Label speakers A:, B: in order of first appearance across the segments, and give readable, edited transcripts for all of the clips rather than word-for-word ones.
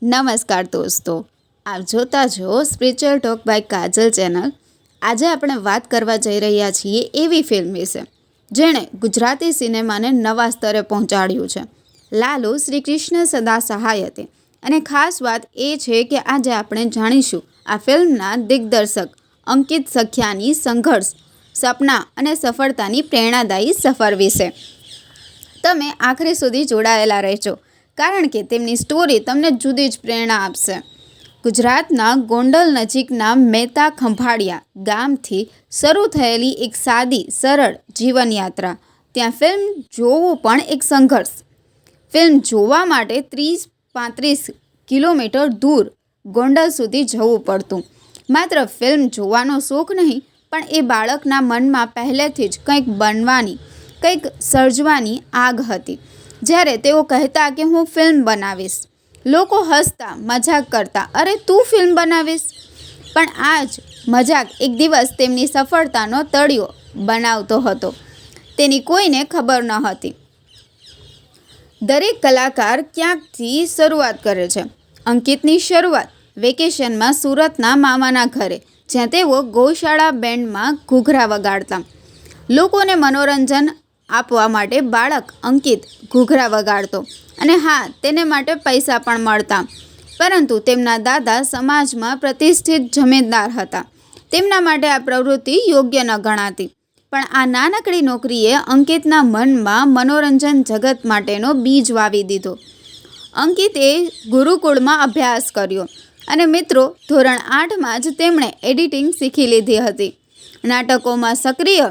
A: નમસ્કાર દોસ્તો, આપ જોતા છો spiritual talk by Kajal channel. આજે આપણે વાત કરવા જઈ રહ્યા છીએ એવી ફિલ્મ વિશે જેણે ગુજરાતી સિનેમાને નવા સ્તરે પહોંચાડ્યું છે। લાલુ શ્રી કૃષ્ણ સદા સહાય હતી અને ખાસ વાત એ છે કે આજે આપણે જાણીશું આ ફિલ્મના દિગ્દર્શક અંકિત સખ્યાની સંઘર્ષ, સપના અને સફળતાની પ્રેરણાદાયી સફર વિશે। તમે આખરી સુધી જોડાયેલા રહેજો કારણ કે તેમની સ્ટોરી તમને જુદી જ પ્રેરણા આપશે। ગુજરાતના ગોંડલ નજીકના મહેતા ખંભાળિયા ગામથી શરૂ થયેલી એક સાદી સરળ જીવનયાત્રા, ત્યાં ફિલ્મ જોવું પણ એક સંઘર્ષ। ફિલ્મ જોવા માટે 30-35 કિલોમીટર દૂર ગોંડલ સુધી જવું પડતું। માત્ર ફિલ્મ જોવાનો શોખ નહીં, પણ એ બાળકના મનમાં પહેલેથી જ કંઈક બનવાની, કંઈક સર્જવાની આગ હતી। જ્યારે તેઓ કહેતા કે હું ફિલ્મ બનાવીશ, લોકો હસતા, મજાક કરતા, અરે તું ફિલ્મ બનાવીશ? પણ આ જ મજાક એક દિવસ તેમની સફળતાનો તળિયો બનાવતો હતો, તેની કોઈને ખબર ન હતી। દરેક કલાકાર ક્યાંકથી શરૂઆત કરે છે। અંકિતની શરૂઆત વેકેશનમાં સુરતના મામાના ઘરે, જ્યાં તેઓ ગૌશાળા બેન્ડમાં ઘૂઘરા વગાડતા। લોકોને મનોરંજન આપવા માટે બાળક અંકિત ઘૂઘરા વગાડતો અને હા, તેને માટે પૈસા પણ મળતા। પરંતુ તેમના દાદા સમાજમાં પ્રતિષ્ઠિત જમીનદાર હતા, તેમના માટે આ પ્રવૃત્તિ યોગ્ય ન ગણાતી। પણ આ નાનકડી નોકરીએ અંકિતના મનમાં મનોરંજન જગત માટેનો બીજ વાવી દીધો। અંકિતે ગુરુકુળમાં અભ્યાસ કર્યો અને મિત્રો, ધોરણ 8માં જ તેમણે એડિટિંગ શીખી લીધી હતી। નાટકોમાં સક્રિય,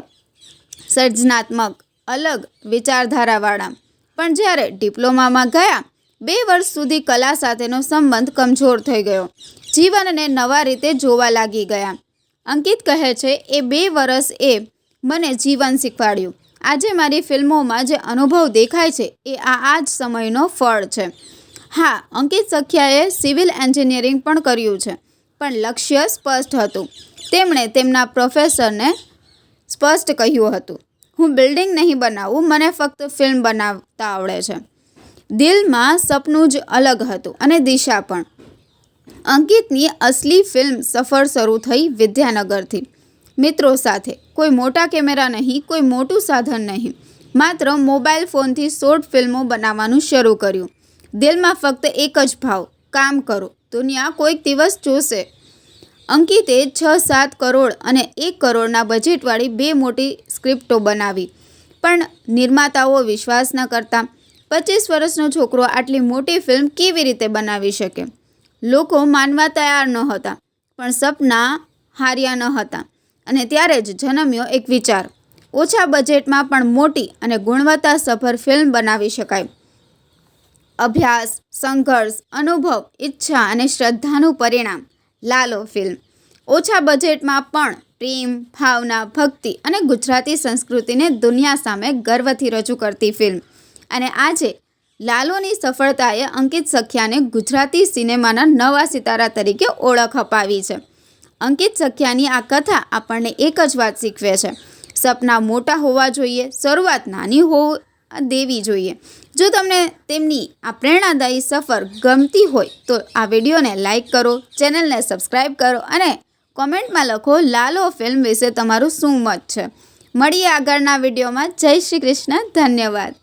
A: સર્જનાત્મક, અલગ વિચારધારાવાળા। પણ જ્યારે ડિપ્લોમામાં ગયા, 2 વર્ષ સુધી કલા સાથેનો સંબંધ કમજોર થઈ ગયો, જીવનને નવા રીતે જોવા લાગી ગયા। અંકિત કહે છે, એ 2 વર્ષ એ મને જીવન શીખવાડ્યું। આજે મારી ફિલ્મોમાં જે અનુભવ દેખાય છે એ આ જ સમયનો ફળ છે। હા, અંકિત સખ્યાએ સિવિલ એન્જિનિયરિંગ પણ કર્યું છે, પણ લક્ષ્ય સ્પષ્ટ હતું। તેમણે તેમના પ્રોફેસરને સ્પષ્ટ કહ્યું હતું, હું બિલ્ડિંગ નહીં બનાવું, મને ફક્ત ફિલ્મ બનાવતા આવડે છે। દિલમાં સપનું જ અલગ હતું અને દિશા પણ। અંકિતની અસલી ફિલ્મ સફર શરૂ થઈ વિદ્યાનગરથી, મિત્રો સાથે। કોઈ મોટા કેમેરા નહીં, કોઈ મોટું સાધન નહીં, માત્ર મોબાઈલ ફોનથી શોર્ટ ફિલ્મો બનાવવાનું શરૂ કર્યું। દિલમાં ફક્ત એક જ ભાવ, કામ કરો, દુનિયા કોઈક દિવસ જોશે। અંકિતે 6-7 કરોડ અને 1 કરોડના બજેટવાળી 2 મોટી સ્ક્રિપ્ટો બનાવી, પણ નિર્માતાઓ વિશ્વાસ ન કરતા। 25 વર્ષનો છોકરો આટલી મોટી ફિલ્મ કેવી રીતે બનાવી શકે? લોકો માનવા તૈયાર નહોતા, પણ સપના હાર્યા ન હતા। અને ત્યારે જ જન્મ્યો એક વિચાર, ઓછા બજેટમાં પણ મોટી અને ગુણવત્તાસભર ફિલ્મ બનાવી શકાય। અભ્યાસ, સંઘર્ષ, અનુભવ, ઈચ્છા અને શ્રદ્ધાનું પરિણામ, લાલો ફિલ્મ। ઓછા બજેટમાં પણ પ્રેમ, ભાવના, ભક્તિ અને ગુજરાતી સંસ્કૃતિને દુનિયા સામે ગર્વથી રજૂ કરતી ફિલ્મ। અને આજે લાલોની સફળતાએ અંકિત સખ્યાને ગુજરાતી સિનેમાના નવા સિતારા તરીકે ઓળખ અપાવી છે। અંકિત સખ્યાની આ કથા આપણને એક જ વાત શીખવે છે, સપના મોટા હોવા જોઈએ, શરૂઆત નાની હોવા દેવી જોઈએ। જો તમને તેમની આ પ્રેરણાદાયી સફર ગમતી હોય તો આ વિડીયોને લાઈક કરો, ચેનલને સબસ્ક્રાઈબ કરો અને કોમેન્ટમાં લખો લાલો ફિલ્મ વિશે તમારું શું મત છે। મળીએ આગળના વિડીયોમાં। જય શ્રી કૃષ્ણ, ધન્યવાદ।